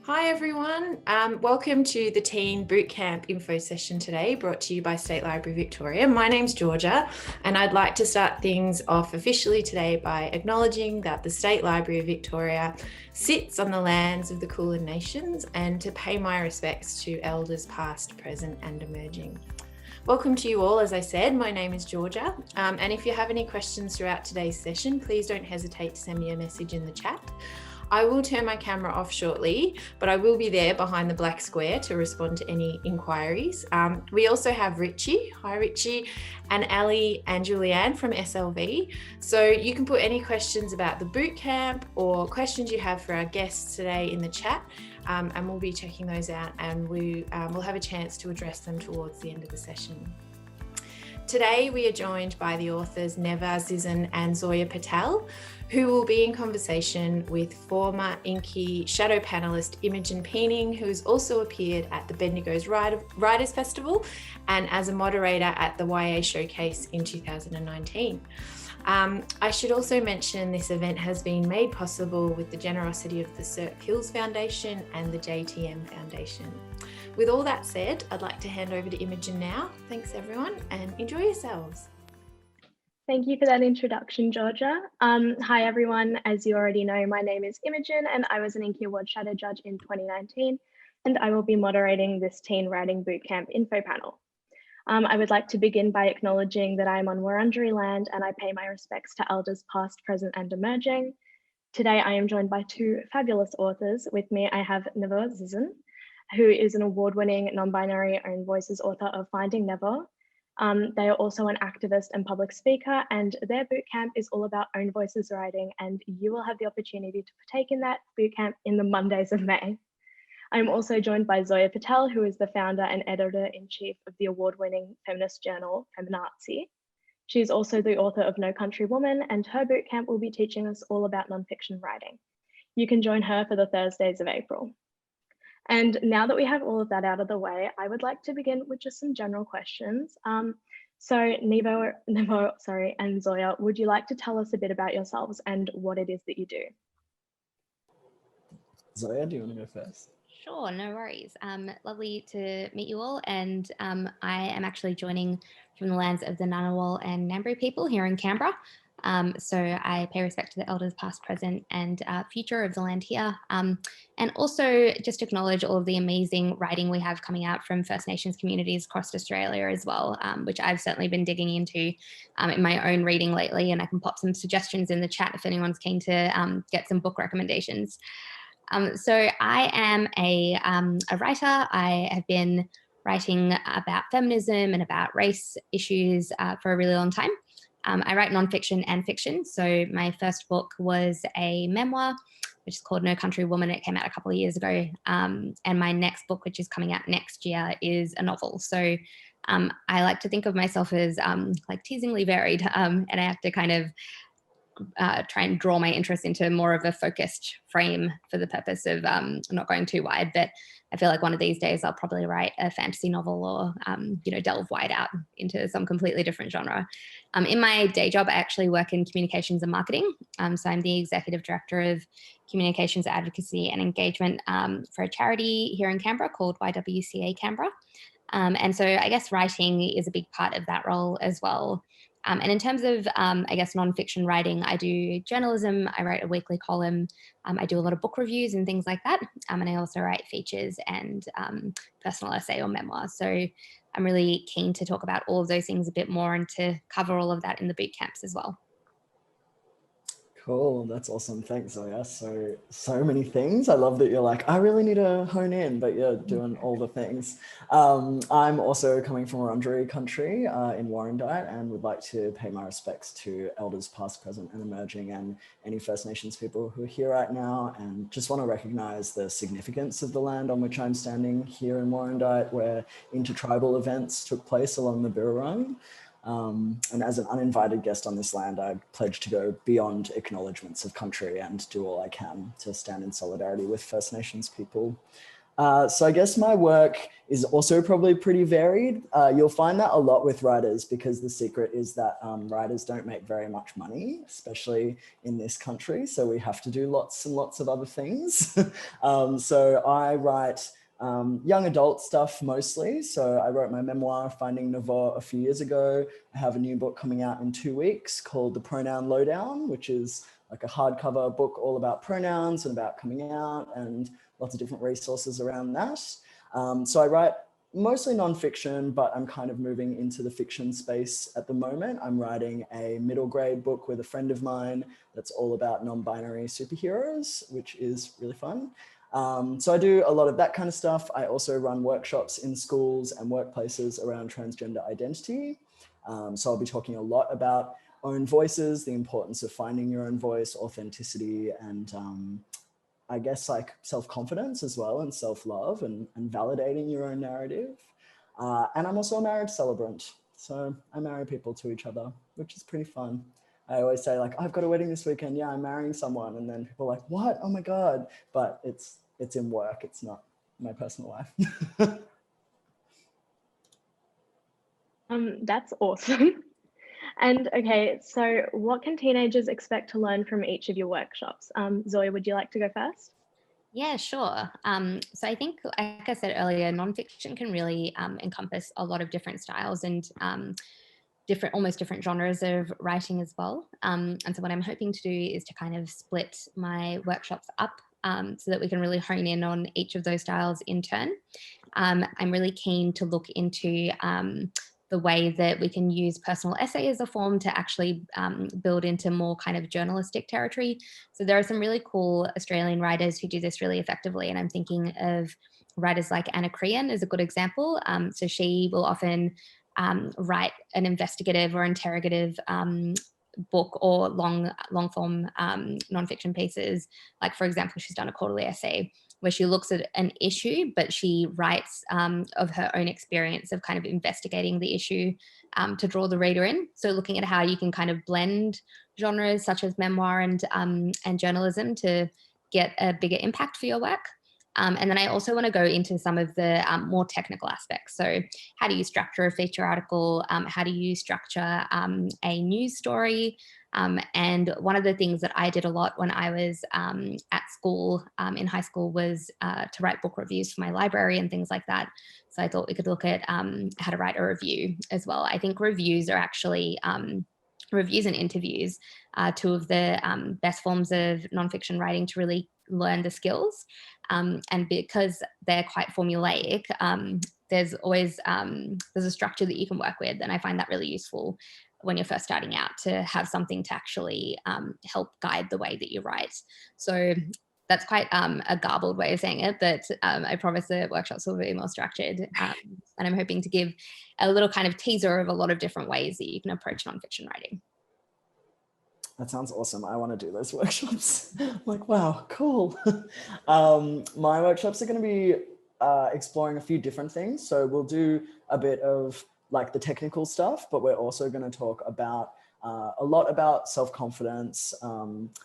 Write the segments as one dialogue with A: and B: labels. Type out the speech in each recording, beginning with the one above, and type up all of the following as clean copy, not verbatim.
A: Hi everyone, welcome to the Teen Bootcamp info session today, brought to you by State Library Victoria. My name's Georgia and I'd like to start things off officially today by acknowledging that the State Library of Victoria sits on the lands of the Kulin Nations and to pay my respects to elders past, present and emerging. Welcome to you all. As I said, my name is Georgia, and if you have any questions throughout today's session, please don't hesitate to send me a message in the chat. I will turn my camera off shortly, but I will be there behind the black square to respond to any inquiries. We also have Richie, hi Richie, and Ali and Julianne from SLV. So you can put any questions about the bootcamp or questions you have for our guests today in the chat, and we'll be checking those out and we'll have a chance to address them towards the end of the session. Today we are joined by the authors Nevo, Zisin and Zoya Patel, who will be in conversation with former Inky shadow panellist Imogen Piening, who's also appeared at the Bendigo's Writers Festival and as a moderator at the YA Showcase in 2019. I should also mention this event has been made possible with the generosity of the Cirque Hills Foundation and the JTM Foundation. With all that said, I'd like to hand over to Imogen now. Thanks everyone and enjoy yourselves.
B: Thank you for that introduction, Georgia. Hi everyone, as you already know, my name is Imogen and I was an Inky Award Shadow Judge in 2019 and I will be moderating this Teen Writing Bootcamp info panel. I would like to begin by acknowledging that I am on Wurundjeri land and I pay my respects to elders past, present and emerging. Today I am joined by two fabulous authors. With me I have Nevo Zisin, who is an award-winning non-binary Ownvoices author of Finding Nevo. They are also an activist and public speaker, and their bootcamp is all about Ownvoices writing, and you will have the opportunity to partake in that bootcamp in the Mondays of May. I'm also joined by Zoya Patel, who is the founder and editor-in-chief of the award-winning feminist journal Feminazi. She's also the author of No Country Woman, and her bootcamp will be teaching us all about nonfiction writing. You can join her for the Thursdays of April. And now that we have all of that out of the way, I would like to begin with just some general questions. So Nevo, and Zoya, would you like to tell us a bit about yourselves and what it is that you do?
C: Zoya, do you want to go first?
D: Sure, no worries. Lovely to meet you all. And I am actually joining from the lands of the Ngunnawal and Ngambri people here in Canberra. So I pay respect to the elders past, present and future of the land here. And also just acknowledge all of the amazing writing we have coming out from First Nations communities across Australia as well, which I've certainly been digging into in my own reading lately. And I can pop some suggestions in the chat if anyone's keen to get some book recommendations. So I am a writer. I have been writing about feminism and about race issues for a really long time. I write nonfiction and fiction. So my first book was a memoir, which is called No Country Woman. It came out a couple of years ago. And my next book, which is coming out next year, is a novel. So I like to think of myself as like teasingly varied, and I have to kind of try and draw my interest into more of a focused frame for the purpose of not going too wide. But I feel like one of these days I'll probably write a fantasy novel or, delve wide out into some completely different genre. In my day job, I actually work in communications and marketing. So I'm the executive director of communications advocacy and engagement for a charity here in Canberra called YWCA Canberra. And so I guess writing is a big part of that role as well. And in terms of, I guess, nonfiction writing, I do journalism, I write a weekly column, I do a lot of book reviews and things like that. And I also write features and personal essay or memoir. So I'm really keen to talk about all of those things a bit more and to cover all of that in the boot camps as well.
C: Cool, that's awesome. Thanks, Zoya. So many things. I love that you're like, I really need to hone in, but you're doing all the things. I'm also coming from Wurundjeri country in Warrandyte and would like to pay my respects to elders past, present and emerging and any First Nations people who are here right now, and just want to recognize the significance of the land on which I'm standing here in Warrandyte, where intertribal events took place along the Birrarung. And as an uninvited guest on this land, I pledge to go beyond acknowledgements of country and do all I can to stand in solidarity with First Nations people. So I guess my work is also probably pretty varied. You'll find that a lot with writers, because the secret is that writers don't make very much money, especially in this country. So we have to do lots and lots of other things. So I write young adult stuff mostly. So I wrote my memoir, Finding Nevo, a few years ago. I have a new book coming out in 2 weeks called The Pronoun Lowdown, which is like a hardcover book all about pronouns and about coming out, and lots of different resources around that. So I write mostly nonfiction, but I'm kind of moving into the fiction space at the moment. I'm writing a middle grade book with a friend of mine that's all about non-binary superheroes, which is really fun. So I do a lot of that kind of stuff. I also run workshops in schools and workplaces around transgender identity. So I'll be talking a lot about own voices, the importance of finding your own voice, authenticity, and I guess like self-confidence as well, and self-love, and validating your own narrative. And I'm also a marriage celebrant. So I marry people to each other, which is pretty fun. I always say like, I've got a wedding this weekend. Yeah, I'm marrying someone. And then people are like, what? Oh my God. But it's in work. It's not my personal life.
B: That's awesome. And okay, so what can teenagers expect to learn from each of your workshops? Zoya, would you like to go first?
D: Yeah, sure. So I think, like I said earlier, nonfiction can really encompass a lot of different styles and almost different genres of writing as well. And so what I'm hoping to do is to kind of split my workshops up so that we can really hone in on each of those styles in turn. I'm really keen to look into the way that we can use personal essay as a form to actually build into more kind of journalistic territory. So there are some really cool Australian writers who do this really effectively. And I'm thinking of writers like Anna Crean as a good example. So she will often write an investigative or interrogative book or long form nonfiction pieces. Like, for example, she's done a quarterly essay where she looks at an issue, but she writes of her own experience of kind of investigating the issue to draw the reader in. So looking at how you can kind of blend genres such as memoir and journalism to get a bigger impact for your work. And then I also want to go into some of the more technical aspects. So how do you structure a feature article? How do you structure a news story? And one of the things that I did a lot when I was at school, in high school, was to write book reviews for my library and things like that. So I thought we could look at how to write a review as well. I think reviews are actually reviews and interviews are two of the best forms of nonfiction writing to really learn the skills. And because they're quite formulaic, there's always there's a structure that you can work with. And I find that really useful when you're first starting out, to have something to actually help guide the way that you write. So that's quite a garbled way of saying it, but I promise the workshops will be more structured. And I'm hoping to give a little kind of teaser of a lot of different ways that you can approach nonfiction writing.
C: That sounds awesome. I want to do those workshops. I'm like, wow, cool. My workshops are going to be exploring a few different things. So we'll do a bit of like the technical stuff, but we're also going to talk about a lot about self-confidence.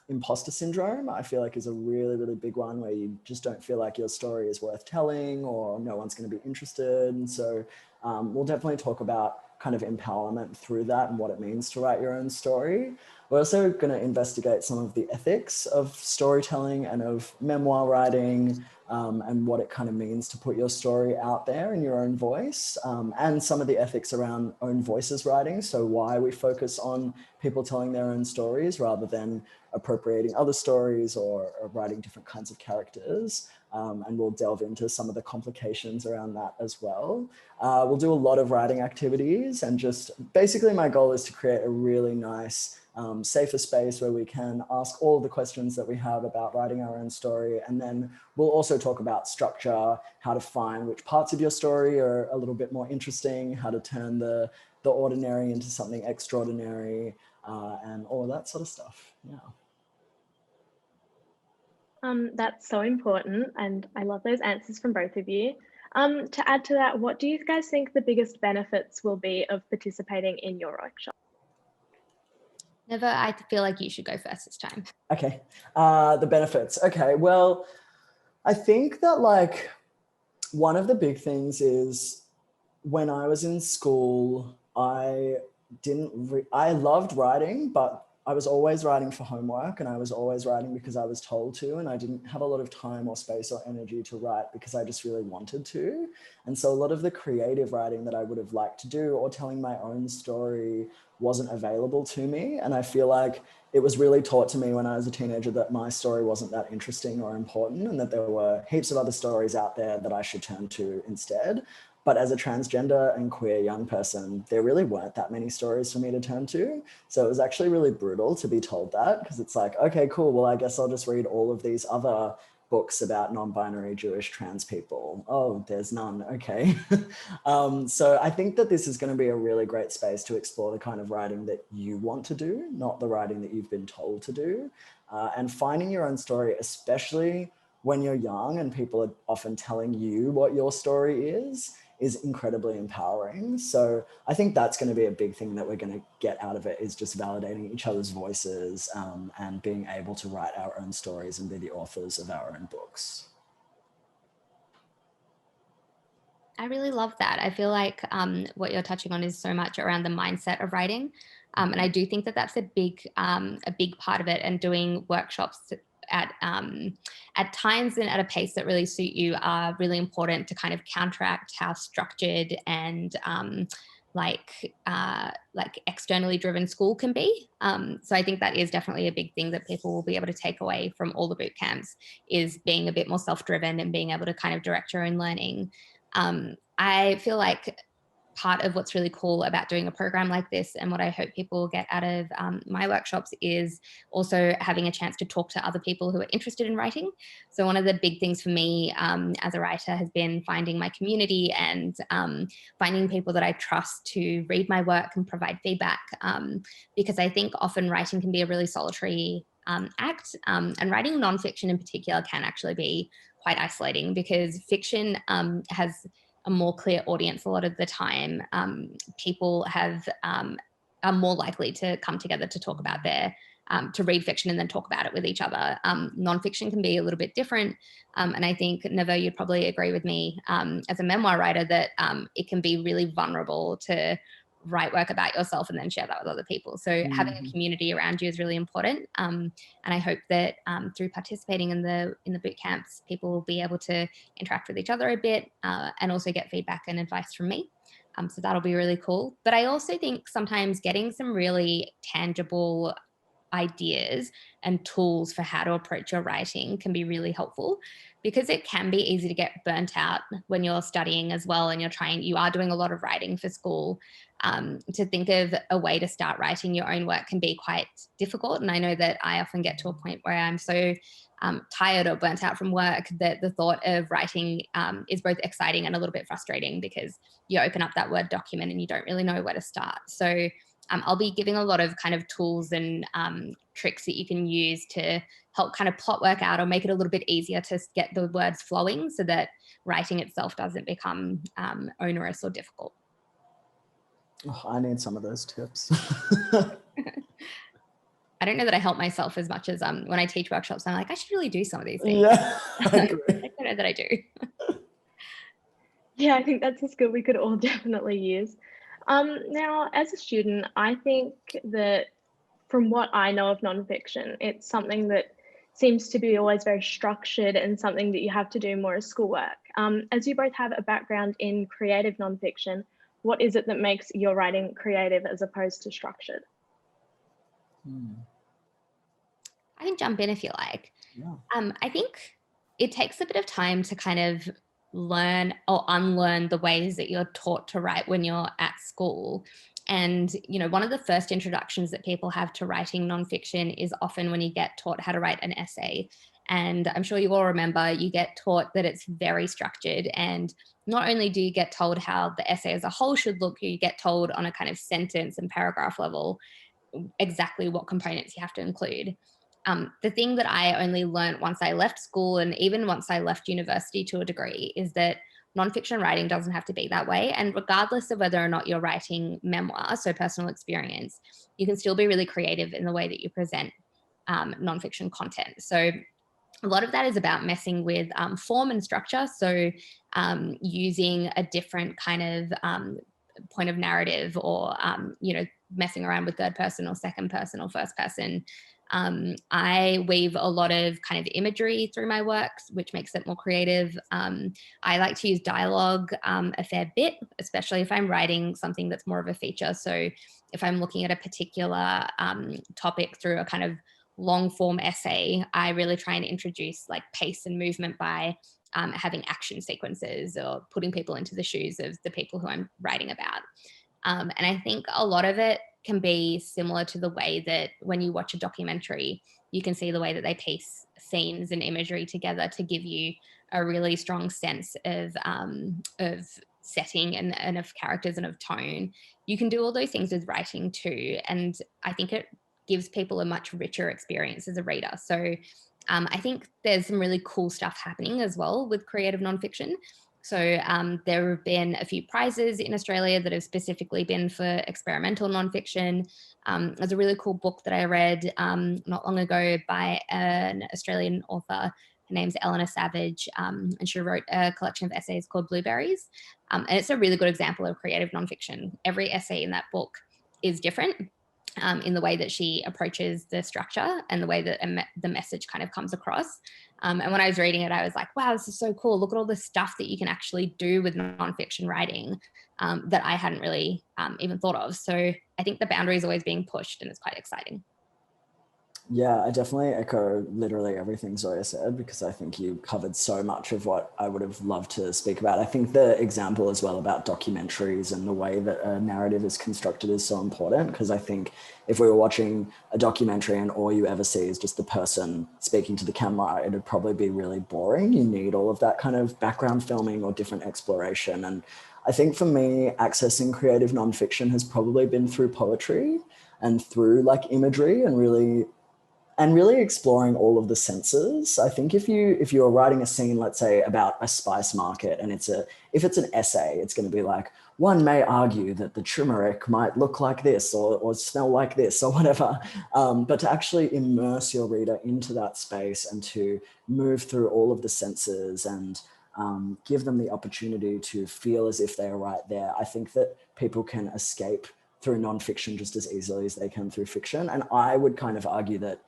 C: Imposter syndrome, I feel like, is a really, really big one, where you just don't feel like your story is worth telling, or no one's going to be interested. And so we'll definitely talk about kind of empowerment through that and what it means to write your own story. We're also going to investigate some of the ethics of storytelling and of memoir writing, and what it kind of means to put your story out there in your own voice, and some of the ethics around own voices writing. So why we focus on people telling their own stories rather than appropriating other stories or writing different kinds of characters. And we'll delve into some of the complications around that as well. We'll do a lot of writing activities, and just basically my goal is to create a really nice safer space where we can ask all the questions that we have about writing our own story. And then we'll also talk about structure, how to find which parts of your story are a little bit more interesting, how to turn the ordinary into something extraordinary, and all of that sort of stuff. Yeah.
B: That's so important, and I love those answers from both of you. To add to that, what do you guys think the biggest benefits will be of participating in your workshop?
D: Nevo, I feel like you should go first this time.
C: Okay, the benefits. Okay, well, I think that like one of the big things is when I was in school, I loved writing, but I was always writing for homework, and I was always writing because I was told to, and I didn't have a lot of time or space or energy to write because I just really wanted to. And so a lot of the creative writing that I would have liked to do, or telling my own story, wasn't available to me. And I feel like it was really taught to me when I was a teenager that my story wasn't that interesting or important, and that there were heaps of other stories out there that I should turn to instead. But as a transgender and queer young person, there really weren't that many stories for me to turn to. So it was actually really brutal to be told that, because it's like, okay, cool. Well, I guess I'll just read all of these other books about non-binary Jewish trans people. Oh, there's none. Okay. So I think that this is going to be a really great space to explore the kind of writing that you want to do, not the writing that you've been told to do. And finding your own story, especially when you're young and people are often telling you what your story is incredibly empowering. So I think that's going to be a big thing that we're going to get out of it, is just validating each other's voices, and being able to write our own stories and be the authors of our own books.
D: I really love that. I feel like what you're touching on is so much around the mindset of writing. And I do think that that's a big part of it, and doing workshops at times and at a pace that really suit you are really important to kind of counteract how structured and like externally driven school can be. So I think that is definitely a big thing that people will be able to take away from all the boot camps, is being a bit more self-driven and being able to kind of direct your own learning. I feel like part of what's really cool about doing a program like this, and what I hope people will get out of my workshops, is also having a chance to talk to other people who are interested in writing. So one of the big things for me as a writer has been finding my community, and finding people that I trust to read my work and provide feedback, because I think often writing can be a really solitary act, and writing nonfiction in particular can actually be quite isolating, because fiction has a more clear audience a lot of the time. People are more likely to come together to talk about to read fiction and then talk about it with each other. Nonfiction can be a little bit different. And I think, Nevo, you'd probably agree with me as a memoir writer that it can be really vulnerable to write work about yourself and then share that with other people. So having a community around you is really important. And I hope that through participating in the boot camps, people will be able to interact with each other a bit, and also get feedback and advice from me. So that'll be really cool. But I also think sometimes getting some really tangible ideas and tools for how to approach your writing can be really helpful, because it can be easy to get burnt out when you're studying as well, and you are doing a lot of writing for school. To think of a way to start writing your own work can be quite difficult. And I know that I often get to a point where I'm so tired or burnt out from work that the thought of writing is both exciting and a little bit frustrating, because you open up that Word document and you don't really know where to start. So I'll be giving a lot of kind of tools and tricks that you can use to help kind of plot work out, or make it a little bit easier to get the words flowing, so that writing itself doesn't become onerous or difficult.
C: Oh, I need some of those tips.
D: I don't know that I help myself as much as when I teach workshops, I'm like, I should really do some of these things.
C: Yeah, I agree.
D: I don't know that I do.
B: Yeah, I think that's a skill we could all definitely use. Now, as a student, I think that from what I know of nonfiction, it's something that seems to be always very structured and something that you have to do more as schoolwork. As you both have a background in creative nonfiction, what is it that makes your writing creative as opposed to structured?
D: I can jump in if you like.
C: Yeah.
D: I think it takes a bit of time to kind of learn or unlearn the ways that you're taught to write when you're at school. And, one of the first introductions that people have to writing nonfiction is often when you get taught how to write an essay. And I'm sure you all remember, you get taught that it's very structured. And not only do you get told how the essay as a whole should look, you get told on a kind of sentence and paragraph level exactly what components you have to include. The thing that I only learned once I left school, and even once I left university to a degree, is that nonfiction writing doesn't have to be that way. And regardless of whether or not you're writing memoir, so personal experience, you can still be really creative in the way that you present nonfiction content. So a lot of that is about messing with form and structure. So using a different kind of point of narrative, or, messing around with third person or second person or first person. I weave a lot of kind of imagery through my works, which makes it more creative. I like to use dialogue a fair bit, especially if I'm writing something that's more of a feature. So if I'm looking at a particular topic through a kind of long form essay, I really try and introduce like pace and movement by having action sequences or putting people into the shoes of the people who I'm writing about. And I think a lot of it can be similar to the way that when you watch a documentary, you can see the way that they piece scenes and imagery together to give you a really strong sense of setting and of characters and of tone. You can do all those things with writing too. And I think it gives people a much richer experience as a reader. So I think there's some really cool stuff happening as well with creative nonfiction. So there have been a few prizes in Australia that have specifically been for experimental nonfiction. There's a really cool book that I read not long ago by an Australian author. Her name's Eleanor Savage, and she wrote a collection of essays called Blueberries. And it's a really good example of creative nonfiction. Every essay in that book is different in the way that she approaches the structure and the way that the message kind of comes across. And when I was reading it, I was like, wow, this is so cool. Look at all the stuff that you can actually do with nonfiction writing that I hadn't really even thought of. So I think the boundary is always being pushed, and it's quite exciting.
C: Yeah, I definitely echo literally everything Zoya said, because I think you covered so much of what I would have loved to speak about. I think the example as well about documentaries and the way that a narrative is constructed is so important, because I think if we were watching a documentary and all you ever see is just the person speaking to the camera, it'd probably be really boring. You need all of that kind of background filming or different exploration. And I think for me, accessing creative nonfiction has probably been through poetry and through like imagery and really exploring all of the senses. I think if you're writing a scene, let's say about a spice market, and if it's an essay, it's going to be like, one may argue that the turmeric might look like this or smell like this or whatever. But to actually immerse your reader into that space and to move through all of the senses and give them the opportunity to feel as if they are right there, I think that people can escape through nonfiction just as easily as they can through fiction. And I would kind of argue that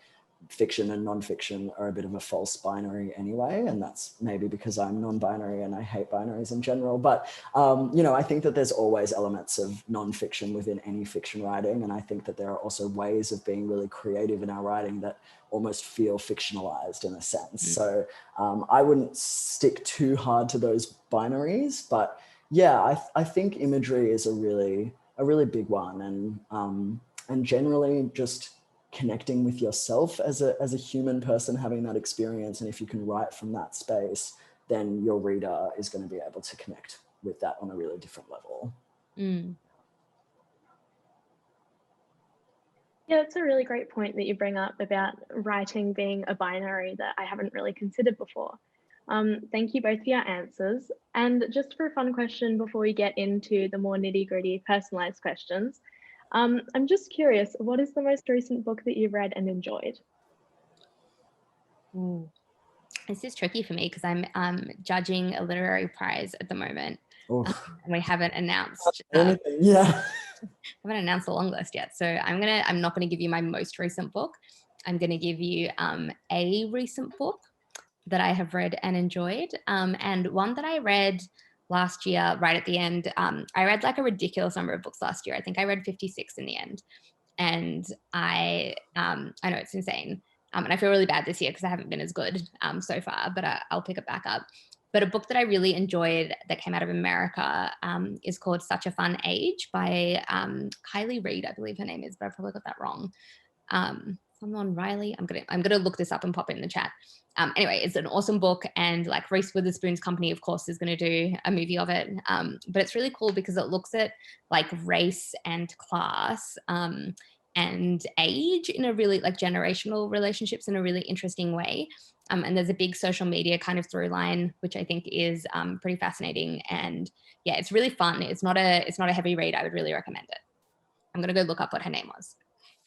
C: fiction and nonfiction are a bit of a false binary anyway, and that's maybe because I'm non-binary and I hate binaries in general. But I think that there's always elements of nonfiction within any fiction writing, and I think that there are also ways of being really creative in our writing that almost feel fictionalized in a sense. So I wouldn't stick too hard to those binaries, but yeah, I think imagery is a really big one, and generally just connecting with yourself as a human person, having that experience. And if you can write from that space, then your reader is going to be able to connect with that on a really different level.
B: Yeah, that's a really great point that you bring up about writing being a binary that I haven't really considered before. Thank you both for your answers. And just for a fun question before we get into the more nitty-gritty personalized questions, I'm just curious, what is the most recent book that you've read and enjoyed?
D: This is tricky for me because I'm judging a literary prize at the moment. And we haven't announced
C: anything. Yeah.
D: haven't announced the long list yet. So I'm not gonna give you my most recent book. I'm gonna give you a recent book that I have read and enjoyed, and one that I read last year right at the end. I read like a ridiculous number of books last year. I think I read 56 in the end, and I know it's insane, and I feel really bad this year because I haven't been as good so far, but I'll pick it back up. But a book that I really enjoyed that came out of America is called Such a Fun Age by Kylie Reid, I believe her name is, but I probably got that wrong. Someone Riley. I'm gonna look this up and pop it in the chat. Anyway, it's an awesome book, and like Reese Witherspoon's company, of course, is going to do a movie of it. But it's really cool because it looks at like race and class and age in a really like generational relationships in a really interesting way. And there's a big social media kind of through line, which I think is pretty fascinating. And yeah, it's really fun. It's not a heavy read. I would really recommend it. I'm gonna go look up what her name was.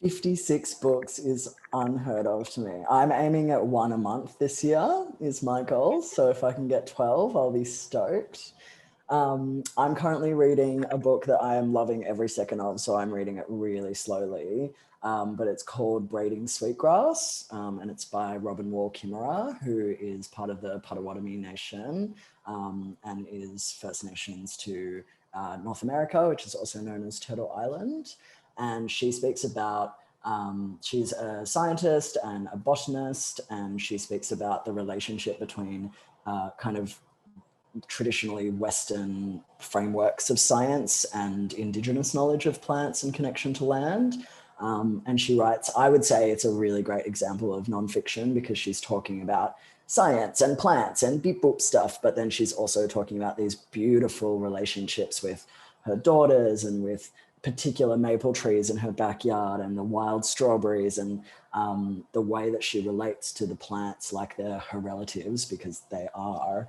C: 56 books is unheard of to me. I'm aiming at 1 a month this year is my goal. So if I can get 12, I'll be stoked. I'm currently reading a book that I am loving every second of, so I'm reading it really slowly. But it's called Braiding Sweetgrass, and it's by Robin Wall Kimmerer, who is part of the Potawatomi Nation and is First Nations to North America, which is also known as Turtle Island. And she speaks about, she's a scientist and a botanist, and she speaks about the relationship between kind of traditionally Western frameworks of science and Indigenous knowledge of plants and connection to land. And she writes, I would say it's a really great example of nonfiction because she's talking about science and plants and beep boop stuff, but then she's also talking about these beautiful relationships with her daughters and with particular maple trees in her backyard and the wild strawberries and the way that she relates to the plants like they're her relatives, because they are,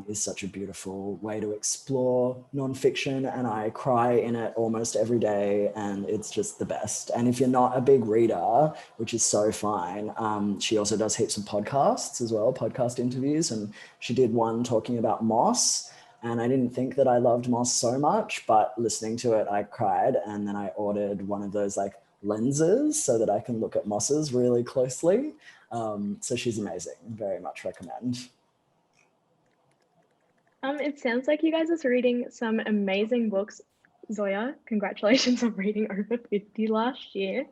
C: is such a beautiful way to explore nonfiction. And I cry in it almost every day, and it's just the best. And if you're not a big reader, which is so fine, she also does heaps of podcasts as well, podcast interviews. And she did one talking about moss. And I didn't think that I loved moss so much, but listening to it, I cried. And then I ordered one of those like lenses so that I can look at mosses really closely. So she's amazing. Very much recommend.
B: It sounds like you guys are reading some amazing books. Zoya, congratulations on reading over 50 last year.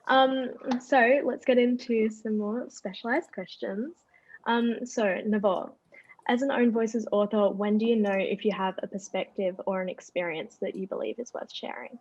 B: So let's get into some more specialized questions. So Nevo, as an Ownvoices author, when do you know if you have a perspective or an experience that you believe is worth sharing?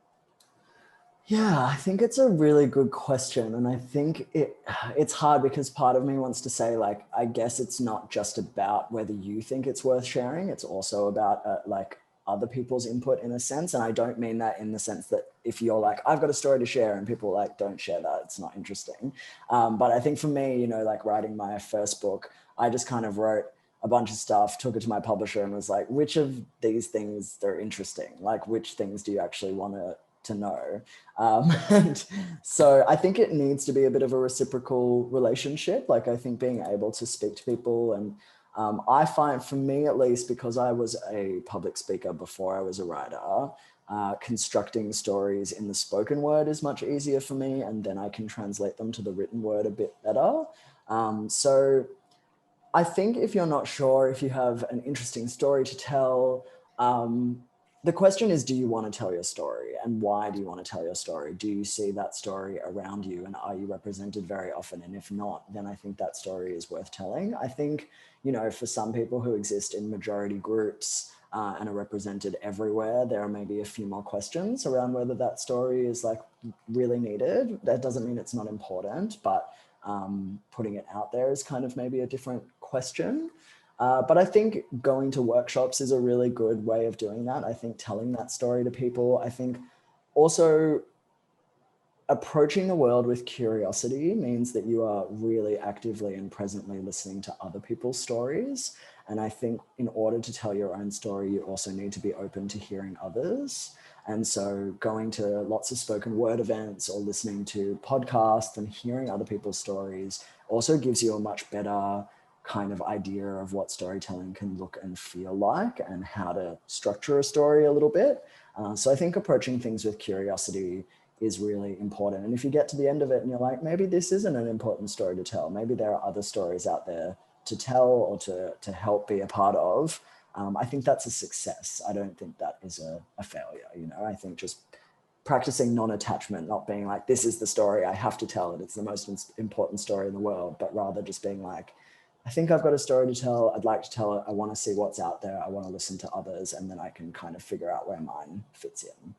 C: Yeah, I think it's a really good question. And I think it's hard because part of me wants to say, like, I guess it's not just about whether you think it's worth sharing. It's also about like other people's input in a sense. And I don't mean that in the sense that if you're like, I've got a story to share and people like, don't share that, it's not interesting. But I think for me, you know, like writing my first book, I just kind of wrote a bunch of stuff, took it to my publisher and was like, which of these things are interesting? Like, which things do you actually want to know? And so I think it needs to be a bit of a reciprocal relationship. Like I think being able to speak to people, and I find for me at least, because I was a public speaker before I was a writer, constructing stories in the spoken word is much easier for me, and then I can translate them to the written word a bit better. So I think if you're not sure if you have an interesting story to tell, the question is, do you want to tell your story, and why do you want to tell your story? Do you see that story around you, and are you represented very often? And if not, then I think that story is worth telling. I think, you know, for some people who exist in majority groups and are represented everywhere, there are maybe a few more questions around whether that story is like really needed. That doesn't mean it's not important, but putting it out there is kind of maybe a different question. But I think going to workshops is a really good way of doing that. I think telling that story to people, I think also approaching the world with curiosity means that you are really actively and presently listening to other people's stories. And I think in order to tell your own story, you also need to be open to hearing others. And so going to lots of spoken word events or listening to podcasts and hearing other people's stories also gives you a much better kind of idea of what storytelling can look and feel like and how to structure a story a little bit. So I think approaching things with curiosity is really important. And if you get to the end of it and you're like, maybe this isn't an important story to tell, maybe there are other stories out there to tell or to help be a part of, I think that's a success. I don't think that is a failure. You know, I think just practicing non-attachment, not being like, this is the story, I have to tell it, it's the most important story in the world, but rather just being like, I think I've got a story to tell, I'd like to tell it, I want to see what's out there, I want to listen to others, and then I can kind of figure out where mine fits in.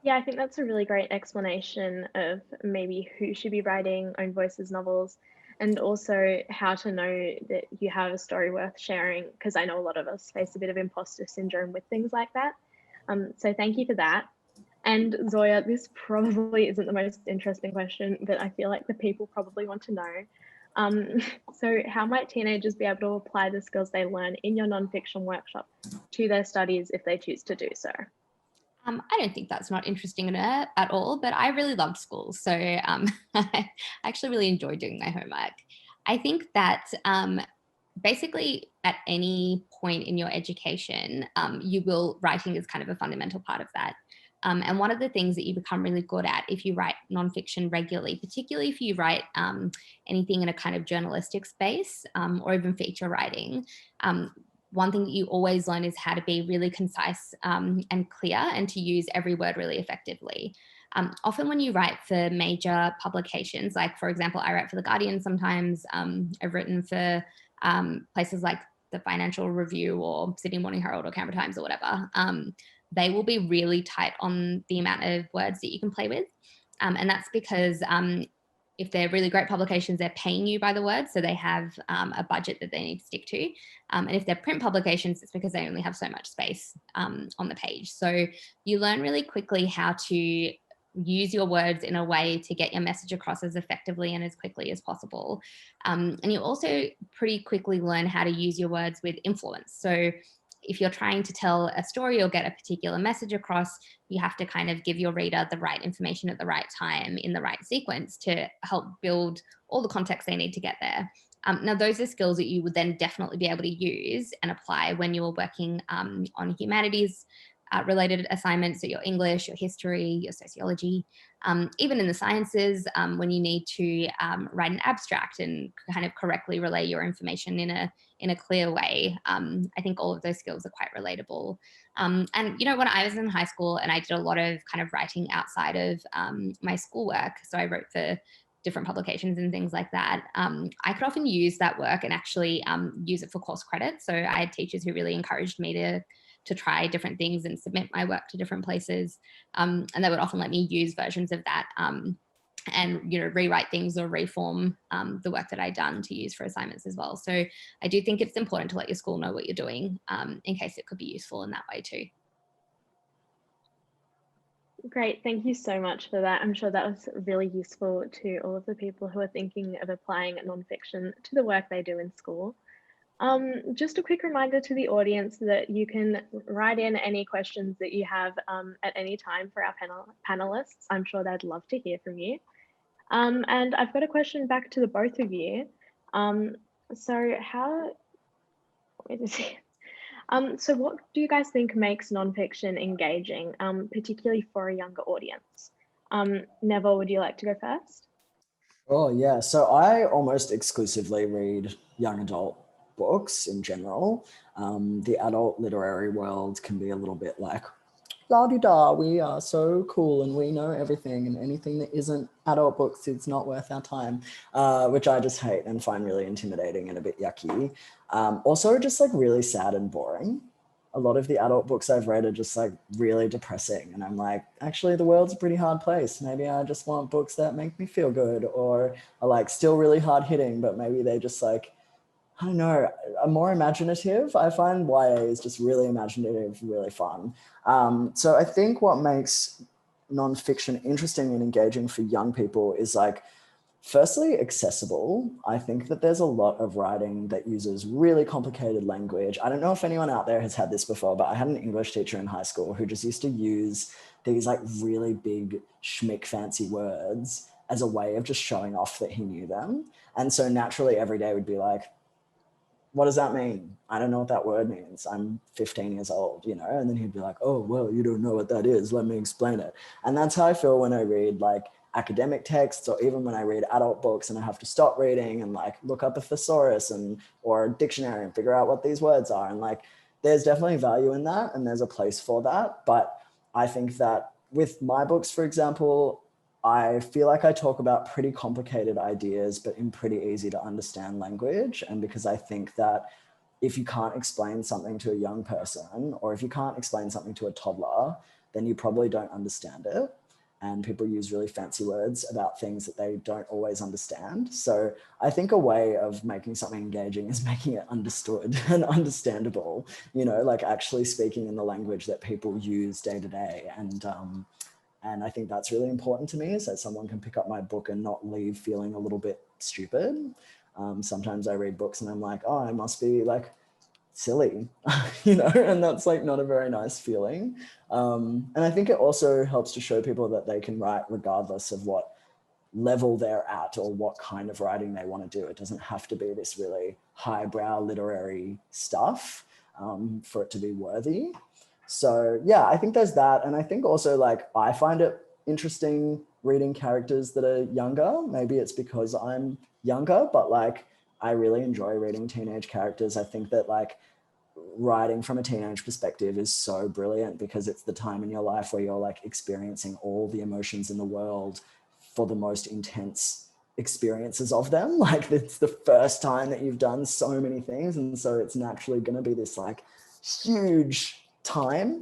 B: Yeah, I think that's a really great explanation of maybe who should be writing Ownvoices novels, and also how to know that you have a story worth sharing, because I know a lot of us face a bit of imposter syndrome with things like that. So thank you for that. And Zoya, this probably isn't the most interesting question, but I feel like the people probably want to know. So how might teenagers be able to apply the skills they learn in your nonfiction workshop to their studies if they choose to do so?
D: I don't think that's not interesting at all, but I really loved school. So I actually really enjoyed doing my homework. I think that basically at any point in your education, writing is kind of a fundamental part of that. And one of the things that you become really good at if you write nonfiction regularly, particularly if you write anything in a kind of journalistic space or even feature writing, one thing that you always learn is how to be really concise and clear and to use every word really effectively. Often when you write for major publications, like for example, I write for The Guardian sometimes, I've written for places like the Financial Review or Sydney Morning Herald or Canberra Times or whatever, they will be really tight on the amount of words that you can play with. And that's because if they're really great publications, they're paying you by the word. So they have a budget that they need to stick to. And if they're print publications, it's because they only have so much space on the page. So you learn really quickly how to use your words in a way to get your message across as effectively and as quickly as possible. And you also pretty quickly learn how to use your words with influence. So if you're trying to tell a story or get a particular message across, you have to kind of give your reader the right information at the right time in the right sequence to help build all the context they need to get there. Now, those are skills that you would then definitely be able to use and apply when you're working on humanities related assignments, so your English, your history, your sociology, even in the sciences, when you need to write an abstract and kind of correctly relay your information in a clear way. I think all of those skills are quite relatable. And, you know, when I was in high school and I did a lot of kind of writing outside of my schoolwork, so I wrote for different publications and things like that, I could often use that work and actually use it for course credit. So I had teachers who really encouraged me to try different things and submit my work to different places. And they would often let me use versions of that and, you know, rewrite things or reform the work that I'd done to use for assignments as well. So I do think it's important to let your school know what you're doing in case it could be useful in that way too.
B: Great, thank you so much for that. I'm sure that was really useful to all of the people who are thinking of applying nonfiction to the work they do in school. Just a quick reminder to the audience that you can write in any questions that you have at any time for our panelists. I'm sure they'd love to hear from you. And I've got a question back to the both of you. So what do you guys think makes nonfiction engaging, particularly for a younger audience? Nevo, would you like to go first?
C: Oh yeah, so I almost exclusively read young adult books in general. The adult literary world can be a little bit like, la-di-da, we are so cool and we know everything, and anything that isn't adult books is not worth our time, which I just hate and find really intimidating and a bit yucky. Also just like really sad and boring. A lot of the adult books I've read are just like really depressing, and I'm like, actually the world's a pretty hard place. Maybe I just want books that make me feel good, or are like still really hard hitting, but maybe they just like, I don't know, are more imaginative. I find YA is just really imaginative, really fun. So I think what makes nonfiction interesting and engaging for young people is like, firstly, accessible. I think that there's a lot of writing that uses really complicated language. I don't know if anyone out there has had this before, but I had an English teacher in high school who just used to use these like really big schmick fancy words as a way of just showing off that he knew them. And so naturally every day would be like, what does that mean? I don't know what that word means. I'm 15 years old, you know? And then he'd be like, oh, well, you don't know what that is. Let me explain it. And that's how I feel when I read like academic texts, or even when I read adult books and I have to stop reading and like look up a thesaurus or a dictionary and figure out what these words are. And like, there's definitely value in that and there's a place for that. But I think that with my books, for example, I feel like I talk about pretty complicated ideas, but in pretty easy to understand language. And because I think that if you can't explain something to a young person, or if you can't explain something to a toddler, then you probably don't understand it. And people use really fancy words about things that they don't always understand. So I think a way of making something engaging is making it understood and understandable, you know, like actually speaking in the language that people use day to day. And I think that's really important to me, is that someone can pick up my book and not leave feeling a little bit stupid. Sometimes I read books and I'm like, oh, I must be like silly, and that's like not a very nice feeling. And I think it also helps to show people that they can write regardless of what level they're at or what kind of writing they want to do. It doesn't have to be this really highbrow literary stuff for it to be worthy. So yeah, I think there's that. And I think also like I find it interesting reading characters that are younger. Maybe it's because I'm younger, but like I really enjoy reading teenage characters. I think that like writing from a teenage perspective is so brilliant because it's the time in your life where you're like experiencing all the emotions in the world for the most intense experiences of them. Like it's the first time that you've done so many things. And so it's naturally going to be this like huge time.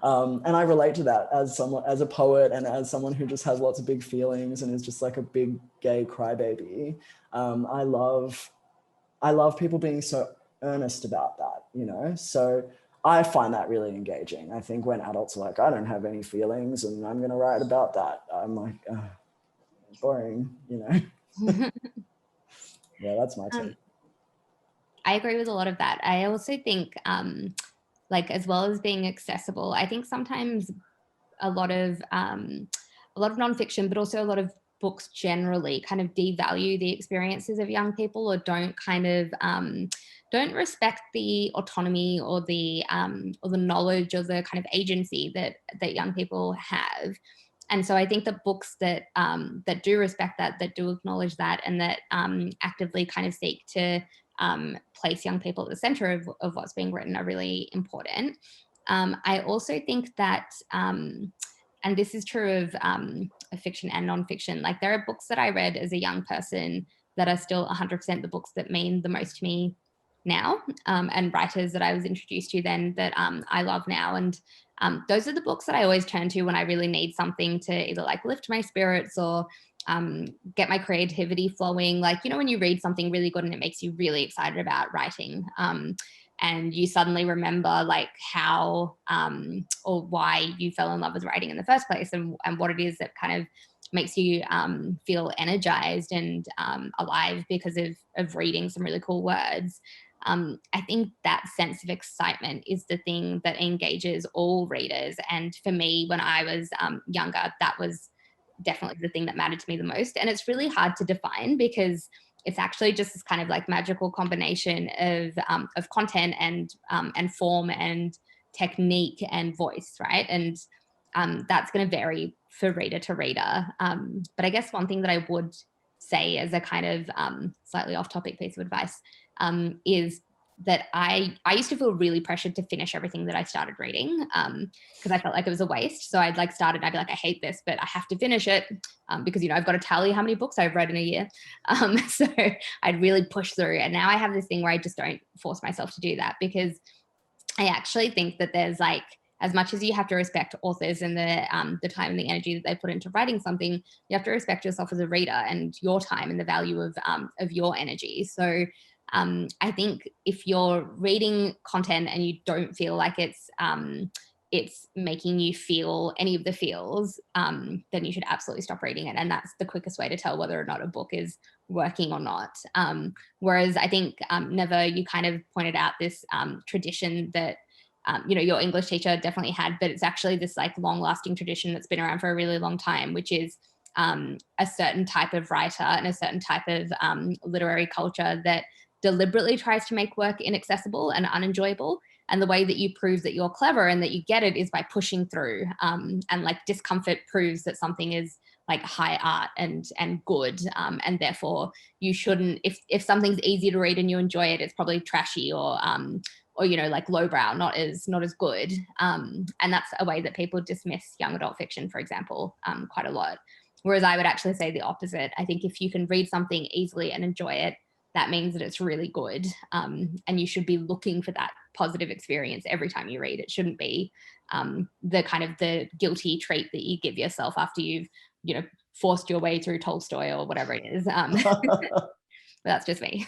C: And I relate to that as someone, as a poet and as someone who just has lots of big feelings and is just like a big gay crybaby. I love people being so earnest about that, So I find that really engaging. I think when adults are like, I don't have any feelings and I'm going to write about that, I'm like, boring, Yeah, that's my take.
D: I agree with a lot of that. I also think, like, as well as being accessible, I think sometimes a lot of nonfiction, but also a lot of books generally kind of devalue the experiences of young people or don't kind of don't respect the autonomy or the knowledge or the kind of agency that young people have. And so I think that books that do respect that do acknowledge that, and that actively kind of seek to place young people at the center of what's being written are really important. I also think that, and this is true of fiction and nonfiction, like there are books that I read as a young person that are still 100% the books that mean the most to me now, and writers that I was introduced to then that I love now. And those are the books that I always turn to when I really need something to either like lift my spirits or get my creativity flowing. Like, when you read something really good and it makes you really excited about writing, and you suddenly remember like how or why you fell in love with writing in the first place, and what it is that kind of makes you feel energized and alive because of reading some really cool words. I think that sense of excitement is the thing that engages all readers. And for me, when I was younger, that was definitely the thing that mattered to me the most. And it's really hard to define because it's actually just this kind of like magical combination of content and form and technique and voice, right? And that's going to vary for reader to reader. But I guess one thing that I would say as a kind of slightly off-topic piece of advice is that I used to feel really pressured to finish everything that I started reading because I felt like it was a waste. So I'd like start it, I'd be like, I hate this, but I have to finish it because, I've got to tally how many books I've read in a year. So I'd really push through. And now I have this thing where I just don't force myself to do that, because I actually think that there's like, as much as you have to respect authors and the time and the energy that they put into writing something, you have to respect yourself as a reader and your time and the value of your energy. So I think if you're reading content and you don't feel like it's making you feel any of the feels, then you should absolutely stop reading it. And that's the quickest way to tell whether or not a book is working or not. Whereas I think, Nevo, you kind of pointed out this tradition that your English teacher definitely had, but it's actually this like long lasting tradition that's been around for a really long time, which is a certain type of writer and a certain type of literary culture that deliberately tries to make work inaccessible and unenjoyable. And the way that you prove that you're clever and that you get it is by pushing through, and like discomfort proves that something is like high art and good, and therefore you shouldn't, if something's easy to read and you enjoy it, it's probably trashy or like lowbrow, not as good. And that's a way that people dismiss young adult fiction, for example, quite a lot. Whereas I would actually say the opposite. I think if you can read something easily and enjoy it, that means that it's really good. And you should be looking for that positive experience every time you read. It shouldn't be the kind of the guilty treat that you give yourself after you've, forced your way through Tolstoy or whatever it is. That's just me.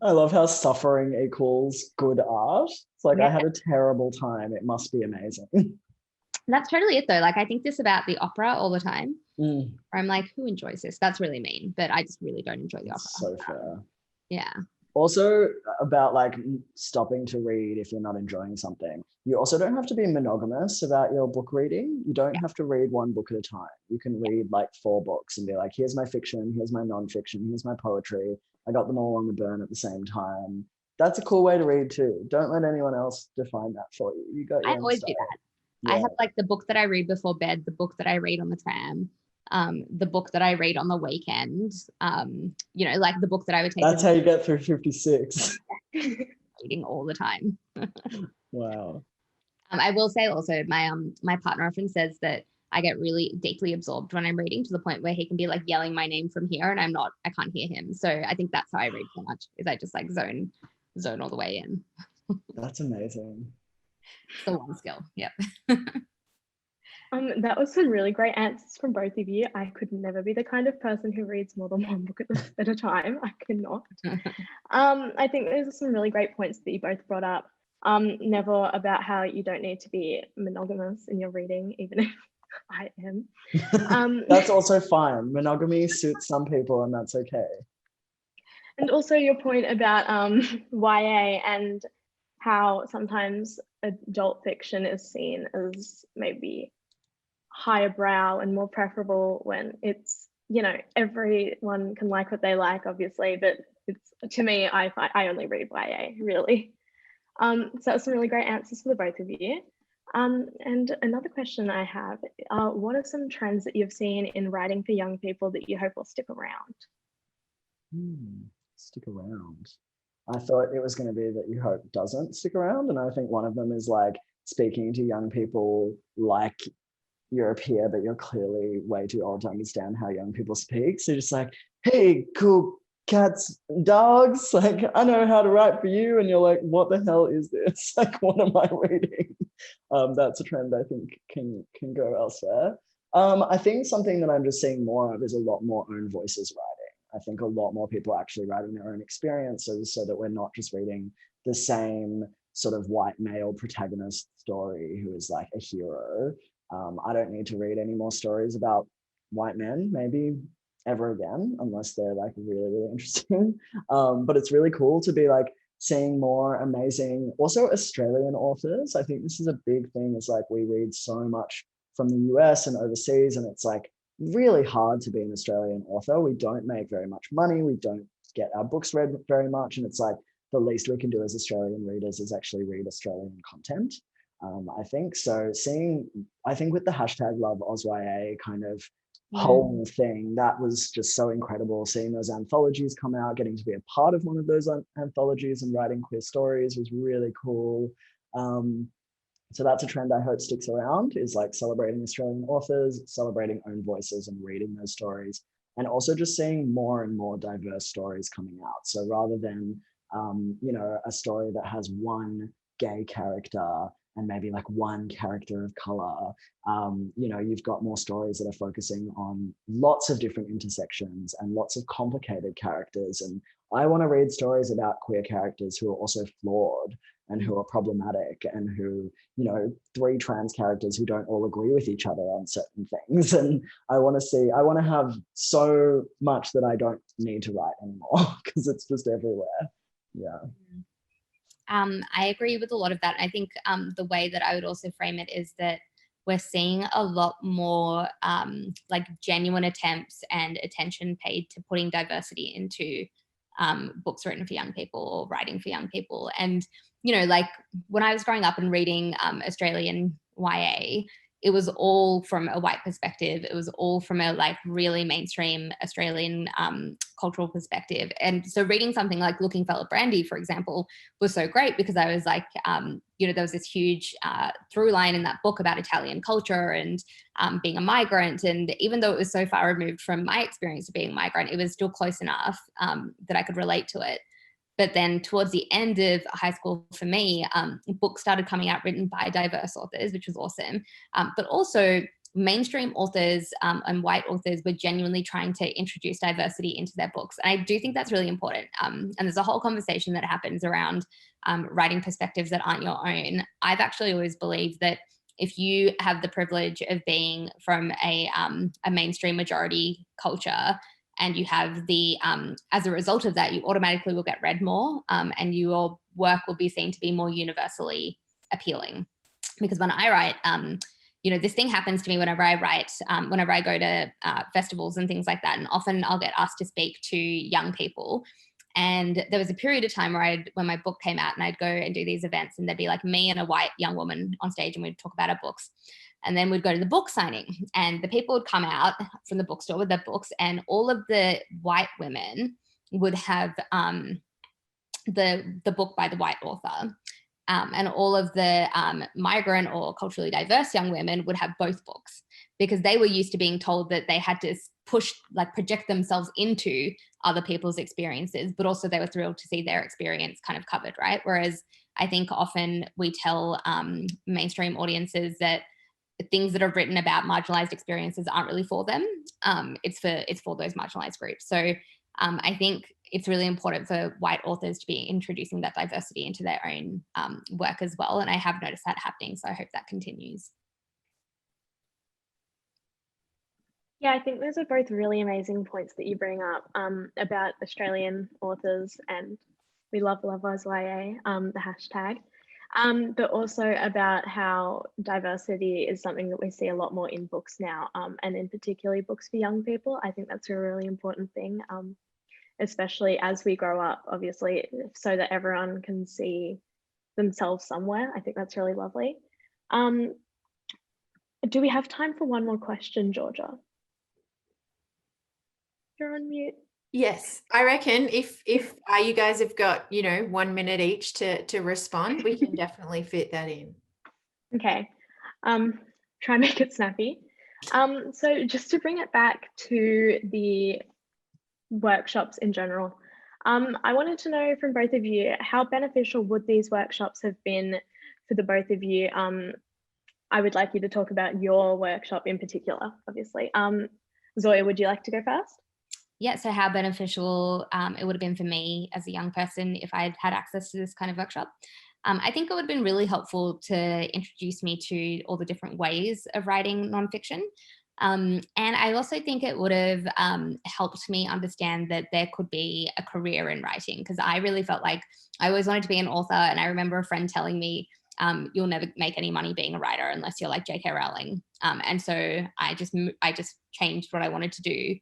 C: I love how suffering equals good art. It's like, yeah. I had a terrible time. It must be amazing.
D: That's totally it though. Like I think this about the opera all the time. Where I'm like, who enjoys this? That's really mean, but I just really don't enjoy the opera.
C: So fair.
D: Yeah.
C: Also about like stopping to read if you're not enjoying something. You also don't have to be monogamous about your book reading. You don't have to read one book at a time. You can read like 4 books and be like, here's my fiction, here's my nonfiction, here's my poetry. I got them all on the burn at the same time. That's a cool way to read too. Don't let anyone else define that for you. You got your
D: I
C: own
D: always
C: style.
D: do that.
C: Yeah.
D: I have like the book that I read before bed, the book that I read on the tram, the book that I read on the weekend, like the book that I would take.
C: That's how you get through 56.
D: Reading all the time.
C: Wow.
D: I will say also my partner often says that I get really deeply absorbed when I'm reading, to the point where he can be like yelling my name from here and I can't hear him. So I think that's how I read so much, is I just like zone all the way in.
C: That's amazing.
D: It's the one skill. Yep.
B: That was some really great answers from both of you. I could never be the kind of person who reads more than one book at a time. I cannot. I think there's some really great points that you both brought up. Nevo, about how you don't need to be monogamous in your reading, even if I am.
C: That's also fine. Monogamy suits some people and that's okay.
B: And also your point about YA and how sometimes adult fiction is seen as maybe higher brow and more preferable when it's, everyone can like what they like, obviously, but it's, to me, I only read YA, really. So that's some really great answers for the both of you. And another question I have, what are some trends that you've seen in writing for young people that you hope will stick around?
C: Stick around. I thought it was going to be that you hope doesn't stick around. And I think one of them is like speaking to young people like you're a peer, but you're clearly way too old to understand how young people speak. So just like, hey, cool cats, dogs, like, I know how to write for you. And you're like, what the hell is this? Like, what am I reading? That's a trend I think can go elsewhere. I think something that I'm just seeing more of is a lot more Ownvoices writing. I think a lot more people actually writing their own experiences so that we're not just reading the same sort of white male protagonist story who is like a hero. I don't need to read any more stories about white men, maybe ever again, unless they're like really, really interesting. But it's really cool to be like seeing more amazing, also Australian authors. I think this is a big thing, is like we read so much from the US and overseas, and it's like really hard to be an Australian author. We don't make very much money. We don't get our books read very much. And it's like the least we can do as Australian readers is actually read Australian content. I think so. I think with the hashtag Love AusYA kind of whole thing, that was just so incredible. Seeing those anthologies come out, getting to be a part of one of those anthologies and writing queer stories was really cool. So that's a trend I hope sticks around, is like celebrating Australian authors, celebrating Ownvoices and reading those stories, and also just seeing more and more diverse stories coming out. So rather than, a story that has one gay character and maybe like one character of color, you've got more stories that are focusing on lots of different intersections and lots of complicated characters. And I want to read stories about queer characters who are also flawed and who are problematic, and who, 3 trans characters who don't all agree with each other on certain things. And I want to have so much that I don't need to write anymore because it's just everywhere. Yeah.
D: I agree with a lot of that. I think the way that I would also frame it is that we're seeing a lot more like genuine attempts and attention paid to putting diversity into books written for young people or writing for young people. And, like when I was growing up and reading Australian YA, it was all from a white perspective. It was all from a like really mainstream Australian cultural perspective. And so reading something like Looking Fella Brandy, for example, was so great because I was like, there was this huge through line in that book about Italian culture and being a migrant. And even though it was so far removed from my experience of being a migrant, it was still close enough that I could relate to it. But then towards the end of high school for me, books started coming out written by diverse authors, which was awesome. But also mainstream authors and white authors were genuinely trying to introduce diversity into their books. And I do think that's really important. And there's a whole conversation that happens around writing perspectives that aren't your own. I've actually always believed that if you have the privilege of being from a mainstream majority culture, and you have the, as a result of that, you automatically will get read more, and your work will be seen to be more universally appealing. Because when I write, this thing happens to me whenever I write, whenever I go to festivals and things like that, and often I'll get asked to speak to young people. And there was a period of time where when my book came out and I'd go and do these events, and there'd be like me and a white young woman on stage, and we'd talk about our books. And then we'd go to the book signing, and the people would come out from the bookstore with their books, and all of the white women would have the book by the white author. And all of the migrant or culturally diverse young women would have both books, because they were used to being told that they had to project themselves into other people's experiences, but also they were thrilled to see their experience kind of covered, right? Whereas I think often we tell mainstream audiences that things that are written about marginalized experiences aren't really for them. It's for those marginalized groups. So I think it's really important for white authors to be introducing that diversity into their own work as well. And I have noticed that happening, so I hope that continues.
B: Yeah, I think those are both really amazing points that you bring up about Australian authors, and we love us YA, the hashtag, but also about how diversity is something that we see a lot more in books now, and in particularly books for young people. I think that's a really important thing, especially as we grow up, obviously, so that everyone can see themselves somewhere. I think that's really lovely. Do we have time for one more question, Georgia? You're on mute.
A: Yes, I reckon if you guys have got 1 minute each to respond, we can definitely fit that in.
B: Okay, try and make it snappy. So just to bring it back to the workshops in general, I wanted to know from both of you, how beneficial would these workshops have been for the both of you? I would like you to talk about your workshop in particular, obviously. Zoya, would you like to go first?
D: Yeah, so how beneficial it would have been for me as a young person if I'd had access to this kind of workshop. I think it would have been really helpful to introduce me to all the different ways of writing nonfiction. And I also think it would have helped me understand that there could be a career in writing, because I really felt like I always wanted to be an author. And I remember a friend telling me, you'll never make any money being a writer unless you're like J.K. Rowling. And so I just changed what I wanted to do.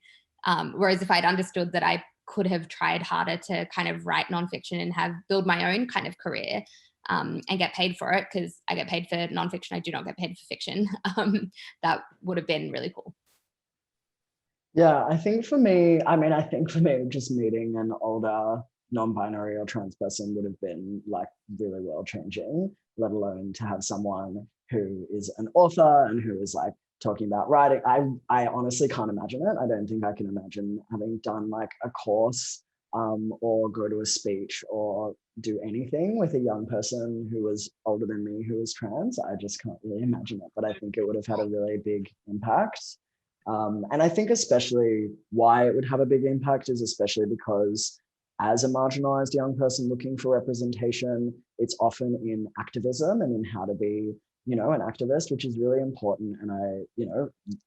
D: Whereas if I'd understood that I could have tried harder to kind of write nonfiction and build my own kind of career, and get paid for it, because I get paid for nonfiction, I do not get paid for fiction, that would have been really cool.
C: Yeah, I think for me, just meeting an older non-binary or trans person would have been like really world-changing, let alone to have someone who is an author and who is like talking about writing. I honestly can't imagine it. I don't think I can imagine having done like a course or go to a speech or do anything with a young person who was older than me who was trans. I just can't really imagine it, but I think it would have had a really big impact. And I think especially why it would have a big impact is especially because as a marginalized young person looking for representation, it's often in activism and in how to be an activist, which is really important. And I,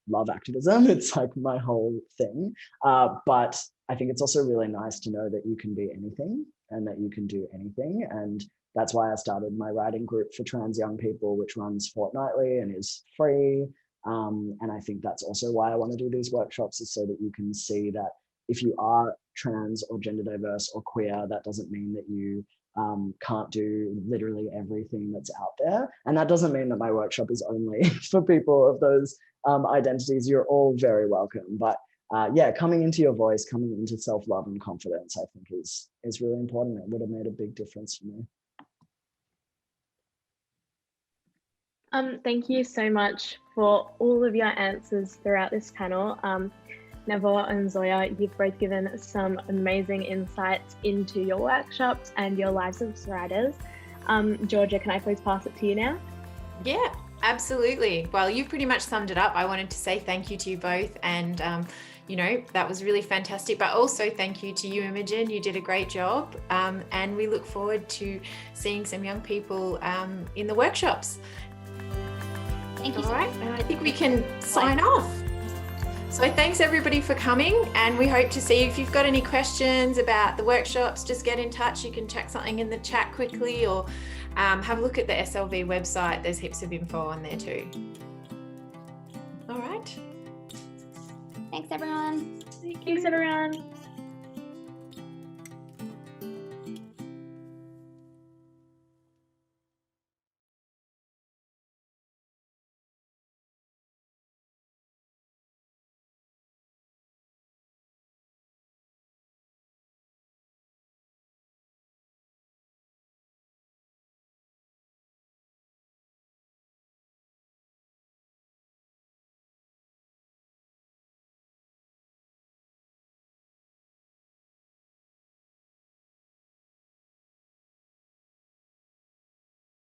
C: love activism. It's like my whole thing. But I think it's also really nice to know that you can be anything and that you can do anything. And that's why I started my writing group for trans young people, which runs fortnightly and is free. And I think that's also why I want to do these workshops, is so that you can see that if you are trans or gender diverse or queer, that doesn't mean that you can't do literally everything that's out there. And that doesn't mean that my workshop is only for people of those identities. You're all very welcome. But coming into your voice, coming into self-love and confidence, I think is really important. It would have made a big difference for me.
B: Thank you so much for all of your answers throughout this panel. Nevo and Zoya, you've both given some amazing insights into your workshops and your lives as writers. Georgia, can I please pass it to you now?
A: Yeah, absolutely. Well, you've pretty much summed it up. I wanted to say thank you to you both, and that was really fantastic, but also thank you to you, Imogen. You did a great job, and we look forward to seeing some young people in the workshops.
D: Thank you.
A: All right, and I think we can sign off. So thanks everybody for coming, and we hope to see you. If you've got any questions about the workshops, just get in touch. You can check something in the chat quickly, or have a look at the SLV website. There's heaps of info on there too. All right.
D: Thanks, everyone.
B: Thanks, everyone.